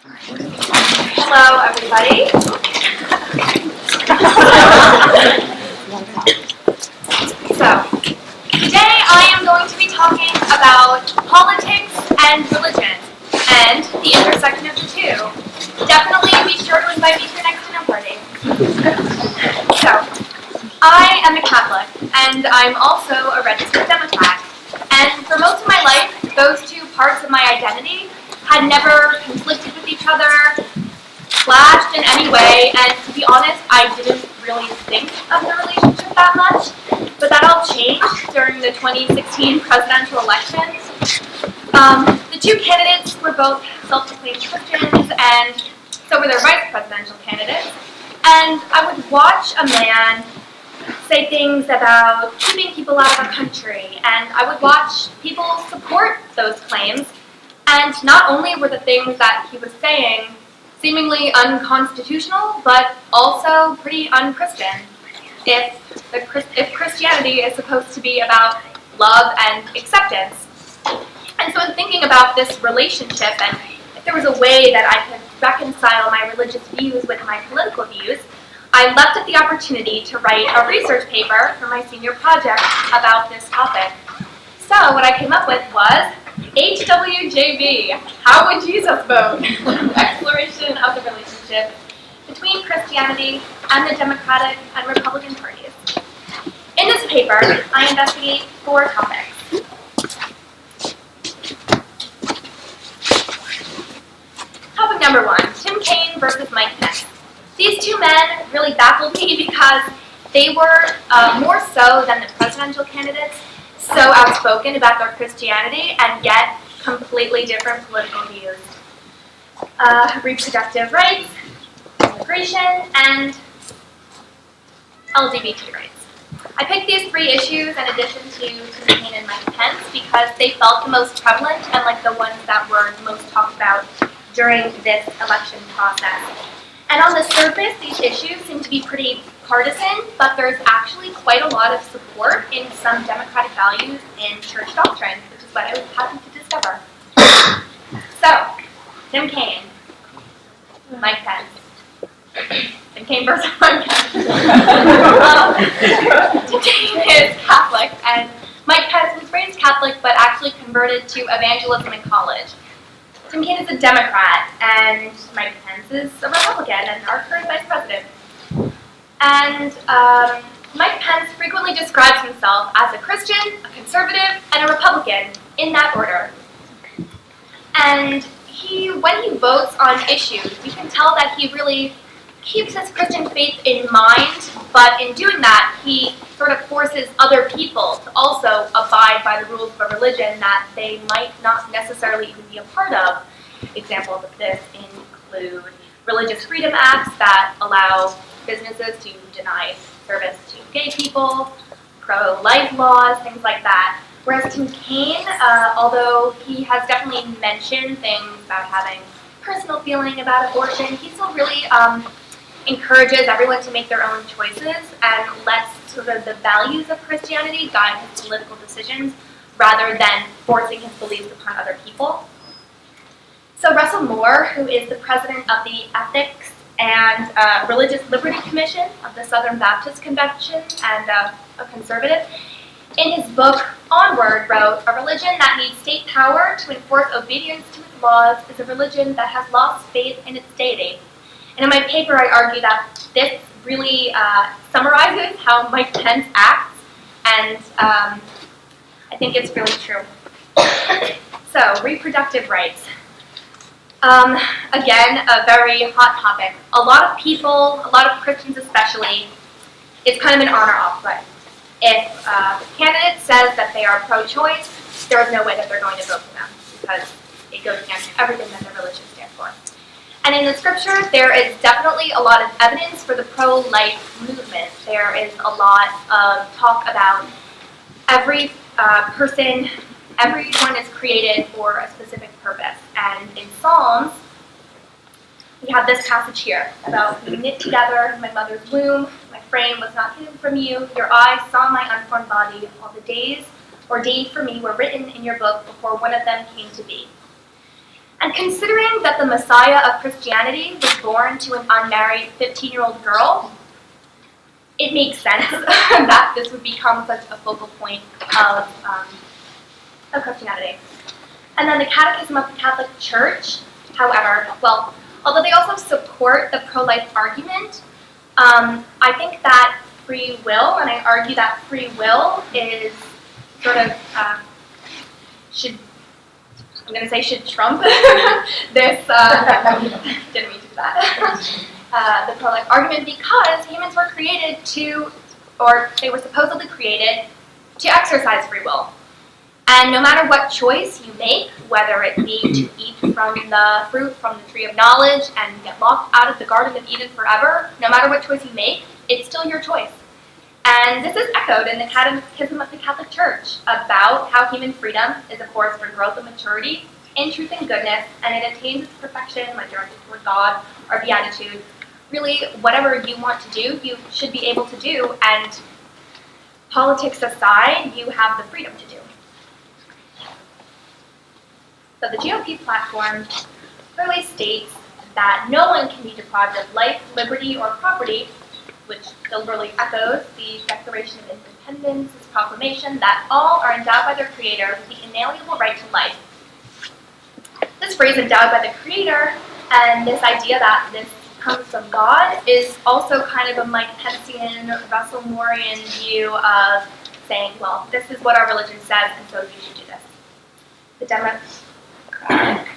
Hello, everybody. So, today I am going to be talking about politics and religion and the intersection of the two. Definitely be sure to invite me to your next dinner party. So, I am a Catholic, and I'm also a registered Democrat. And for most of my life, those two parts of my identity had never conflicted with each other, clashed in any way, and to be honest, I didn't really think of the relationship that much. But that all changed during the 2016 presidential elections. The two candidates were both self-proclaimed Christians, and so were their vice presidential candidates. And I would watch a man say things about keeping people out of the country, and I would watch people support those claims. And not only were the things that he was saying seemingly unconstitutional, but also pretty un-Christian. If Christianity is supposed to be about love and acceptance. And so in thinking about this relationship, and if there was a way that I could reconcile my religious views with my political views, I leapt at the opportunity to write a research paper for my senior project about this topic. So what I came up with was HWJB, How Would Jesus Vote? Exploration of the relationship between Christianity and the Democratic and Republican parties. In this paper, I investigate 4 topics. Topic number 1, Tim Kaine versus Mike Pence. These two men really baffled me because they were, more so than the presidential candidates, so outspoken about their Christianity and yet completely different political views. Reproductive rights, immigration, and LGBT rights. I picked these 3 issues in addition to Tim Kaine and Mike Pence because they felt the most prevalent and like the ones that were most talked about during this election process. And on the surface, these issues seem to be pretty partisan, but there's actually quite a lot of support in some democratic values in church doctrine, which is what I was happy to discover. So, Tim Kaine, Mike Pence. Tim Kaine versus Mike Pence. Tim Kaine is Catholic, and Mike Pence was raised Catholic, but actually converted to evangelism in college. Tim Kaine is a Democrat, and Mike Pence is a Republican, and our current vice president. And Mike Pence frequently describes himself as a Christian, a conservative, and a Republican, in that order. And when he votes on issues, you can tell that he really keeps his Christian faith in mind, but in doing that, he sort of forces other people to also abide by the rules of a religion that they might not necessarily even be a part of. Examples of this include religious freedom acts that allow businesses to deny service to gay people, pro-life laws, things like that. Whereas Tim Kaine, although he has definitely mentioned things about having personal feeling about abortion, he still really encourages everyone to make their own choices and lets sort of the values of Christianity guide his political decisions rather than forcing his beliefs upon other people. So Russell Moore, who is the president of the Ethics and Religious Liberty Commission of the Southern Baptist Convention and a conservative, in his book Onward wrote, "A religion that needs state power to enforce obedience to its laws is a religion that has lost faith in its deity." And in my paper, I argue that this really summarizes how Mike Pence acts, and I think it's really true. So, reproductive rights. Again, a very hot topic. A lot of people, a lot of Christians especially, it's kind of an on or off button. If a candidate says that they are pro-choice, there is no way that they're going to vote for them because it goes against everything that their religion stands for. And in the scripture, there is definitely a lot of evidence for the pro-life movement. There is a lot of talk about every person, everyone is created for a specific purpose. And in Psalms, we have this passage here about being knit together in my mother's womb. My frame was not hidden from you. Your eyes saw my unformed body. All the days ordained for me were written in your book before one of them came to be. And considering that the Messiah of Christianity was born to an unmarried 15-year-old girl, it makes sense that this would become such a focal point of Christianity. And then the Catechism of the Catholic Church, however, well, although they also support the pro-life argument, I think that free will, and I argue that free will is sort of, should trump this, didn't mean to do that, the pro-life argument, because humans were created to, or they were supposedly created to exercise free will. And no matter what choice you make, whether it be to eat from the fruit from the tree of knowledge and get locked out of the Garden of Eden forever, no matter what choice you make, it's still your choice. And this is echoed in the Catechism of the Catholic Church about how human freedom is a force for growth and maturity in truth and goodness, and it attains its perfection when directed toward God or beatitude. Really, whatever you want to do, you should be able to do, and politics aside, you have the freedom to do. So the GOP platform clearly states that no one can be deprived of life, liberty, or property, which deliberately echoes the Declaration of Independence, its proclamation that all are endowed by their Creator with the inalienable right to life. This phrase, endowed by the Creator, and this idea that this comes from God, is also kind of a Mike Pencean, Russell Moorian view of saying, well, this is what our religion says, and so you should do this. The Democratic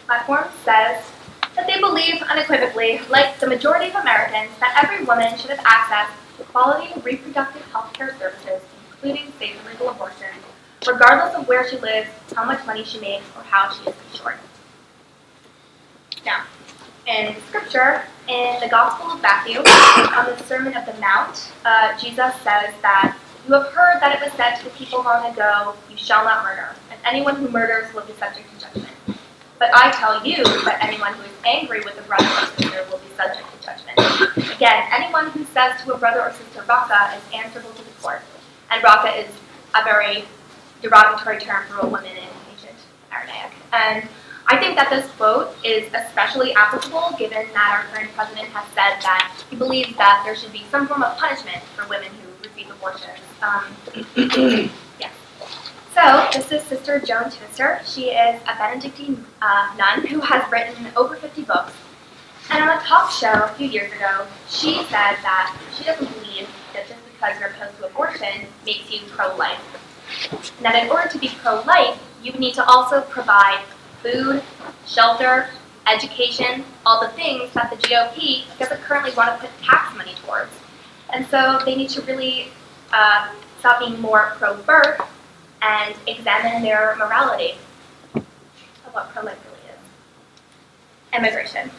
platform says that they believe unequivocally, like the majority of Americans, that every woman should have access to quality reproductive health care services, including safe and legal abortion, regardless of where she lives, how much money she makes, or how she is insured. Now, in Scripture, in the Gospel of Matthew, on the Sermon of the Mount, Jesus says that you have heard that it was said to the people long ago, you shall not murder, and anyone who murders will be subject to judgment. But I tell you that anyone who is angry with a brother or sister will be subject to judgment. Again, anyone who says to a brother or sister, Raka, is answerable to the court. And Raka is a very derogatory term for a woman in ancient Aramaic. And I think that this quote is especially applicable given that our current president has said that he believes that there should be some form of punishment for women who receive abortions. Yeah. So, this is Sister Joan Twister. She is a Benedictine nun who has written over 50 books. And on a talk show a few years ago, she said that she doesn't believe that just because you're opposed to abortion makes you pro-life. And that in order to be pro-life, you need to also provide food, shelter, education, all the things that the GOP doesn't currently want to put tax money towards. And so they need to really stop being more pro-birth and examine their morality of what pro-life really is. Immigration.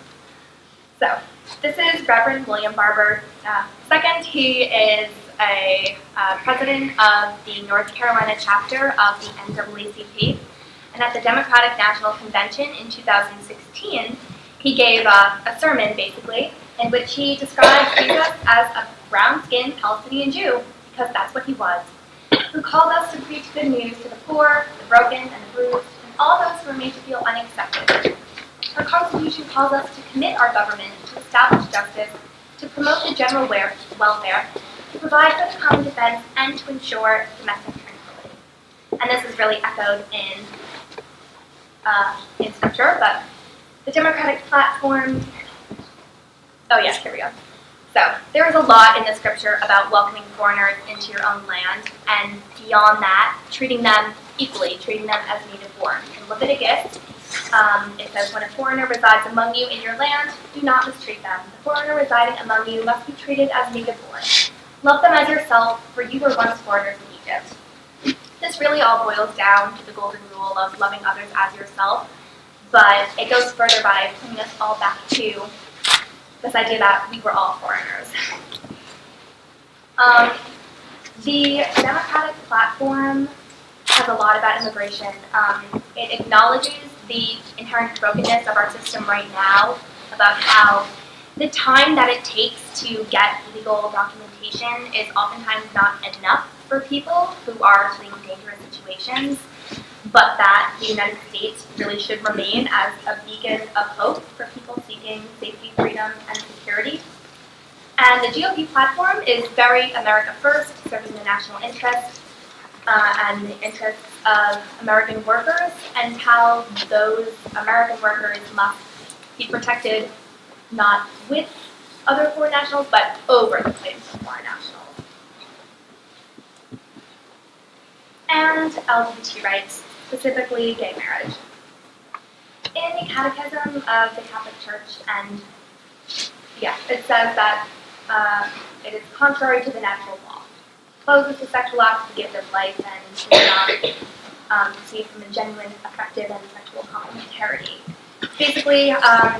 So, this is Reverend William Barber II. He is a president of the North Carolina chapter of the NAACP. And at the Democratic National Convention in 2016, he gave a sermon, basically, in which he described Jesus as a brown-skinned Palestinian Jew, because that's what he was, who called us to preach good news to the poor, the broken, and the bruised, and all those who are made to feel unaccepted. Our Constitution calls us to commit our government to establish justice, to promote the general welfare, to provide for the common defense, and to ensure domestic tranquility. And this is really echoed in Scripture, but the Democratic platform, oh yes, here we go. So, there is a lot in the Scripture about welcoming foreigners into your own land, and beyond that, treating them equally, treating them as native born. In Leviticus, it says, when a foreigner resides among you in your land, do not mistreat them. The foreigner residing among you must be treated as native born. Love them as yourself, for you were once foreigners in Egypt. This really all boils down to the golden rule of loving others as yourself, but it goes further by bringing us all back to this idea that we were all foreigners. The Democratic platform has a lot about immigration. It acknowledges the inherent brokenness of our system right now, about how the time that it takes to get legal documentation is oftentimes not enough for people who are fleeing dangerous situations. but that the United States really should remain as a beacon of hope for people seeking safety, freedom, and security. And the GOP platform is very America first, serving the national interest and the interests of American workers, and how those American workers must be protected not with other foreign nationals, but over the claims of foreign nationals. And LGBT rights, specifically gay marriage. In the Catechism of the Catholic Church, and it says that it is contrary to the natural law. Closes the sexual act the gift of life and is not perceived from a genuine, effective, and sexual complementarity. Basically, a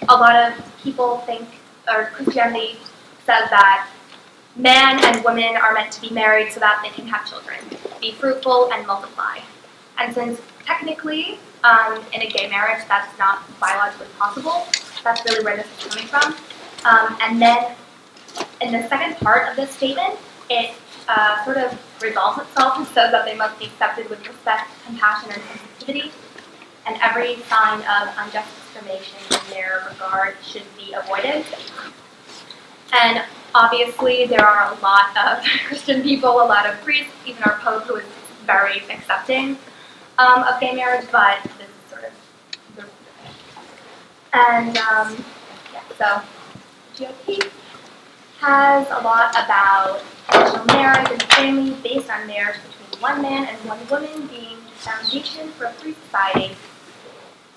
lot of people think, or Christianity says that man and woman are meant to be married so that they can have children, be fruitful and multiply. And since technically, in a gay marriage, that's not biologically possible, that's really where this is coming from. And then, in the second part of this statement, it sort of resolves itself and says that they must be accepted with respect, compassion, and sensitivity, and every sign of unjust discrimination in their regard should be avoided. And obviously, there are a lot of Christian people, a lot of priests, even our Pope, who is very accepting of gay marriage, but this is sort of the and so GOP has a lot about traditional marriage and family based on marriage between one man and one woman being the foundation for a free society.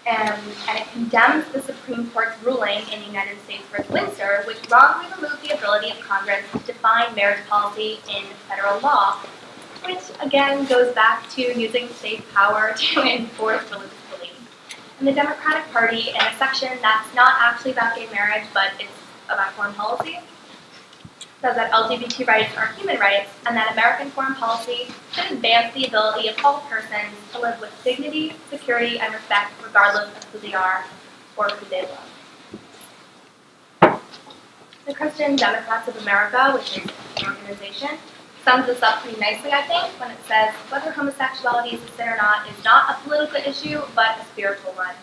And it condemns the Supreme Court's ruling in the United States versus Windsor, which wrongly removed the ability of Congress to define marriage policy in federal law, which again goes back to using state power to enforce religious beliefs. And the Democratic Party, in a section that's not actually about gay marriage, but it's about foreign policy, says that LGBT rights are human rights, and that American foreign policy should advance the ability of all persons to live with dignity, security, and respect, regardless of who they are or who they love. The Christian Democrats of America, which is an organization, sums this up pretty nicely, I think, when it says, whether homosexuality is a sin or not is not a political issue, but a spiritual one.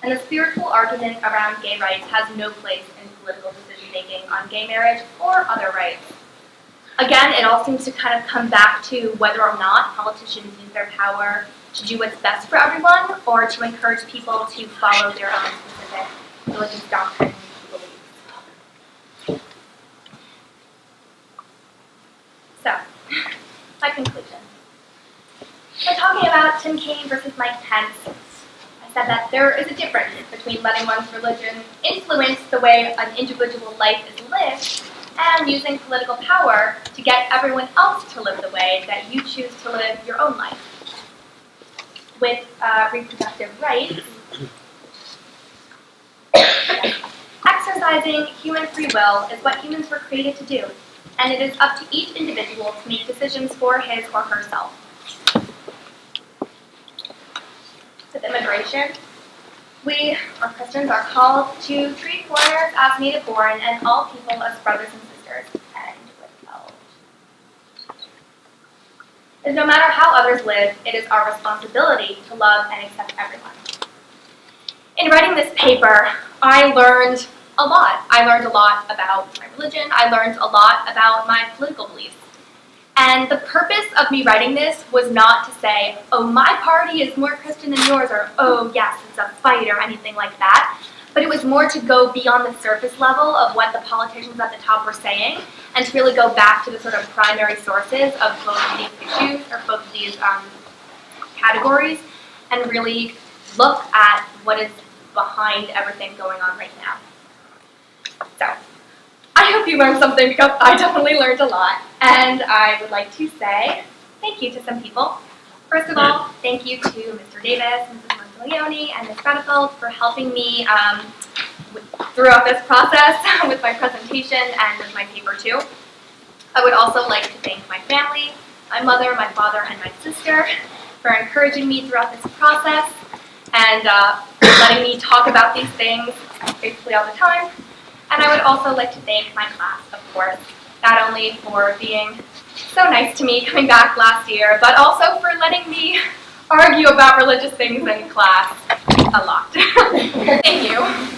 And the spiritual argument around gay rights has no place in political decision-making on gay marriage or other rights. Again, it all seems to kind of come back to whether or not politicians use their power to do what's best for everyone, or to encourage people to follow their own specific religious doctrines and beliefs. So, my conclusion. We're talking about Tim Kaine versus Mike Pence. I said that there is a difference between letting one's religion influence the way an individual life is lived and using political power to get everyone else to live the way that you choose to live your own life. With reproductive rights, exercising human free will is what humans were created to do, and it is up to each individual to make decisions for his or herself. With immigration, we, or Christians, are called to treat foreigners as native-born and all people as brothers and sisters, and withheld. And no matter how others live, it is our responsibility to love and accept everyone. In writing this paper, I learned a lot. I learned a lot about my religion. I learned a lot about my political beliefs. And the purpose of me writing this was not to say, oh, my party is more Christian than yours, or oh, yes, it's a fight, or anything like that. But it was more to go beyond the surface level of what the politicians at the top were saying, and to really go back to the sort of primary sources of both of these issues, or both of these categories, and really look at what is behind everything going on right now. So, I hope you learned something, because I definitely learned a lot. And I would like to say thank you to some people. First of all, thank you to Mr. Davis, Mrs. Monteleone, and Ms. Gradefeld for helping me throughout this process with my presentation and with my paper too. I would also like to thank my family, my mother, my father, and my sister for encouraging me throughout this process and letting me talk about these things basically all the time. And I would also like to thank my class, of course, not only for being so nice to me coming back last year, but also for letting me argue about religious things in class a lot. Thank you.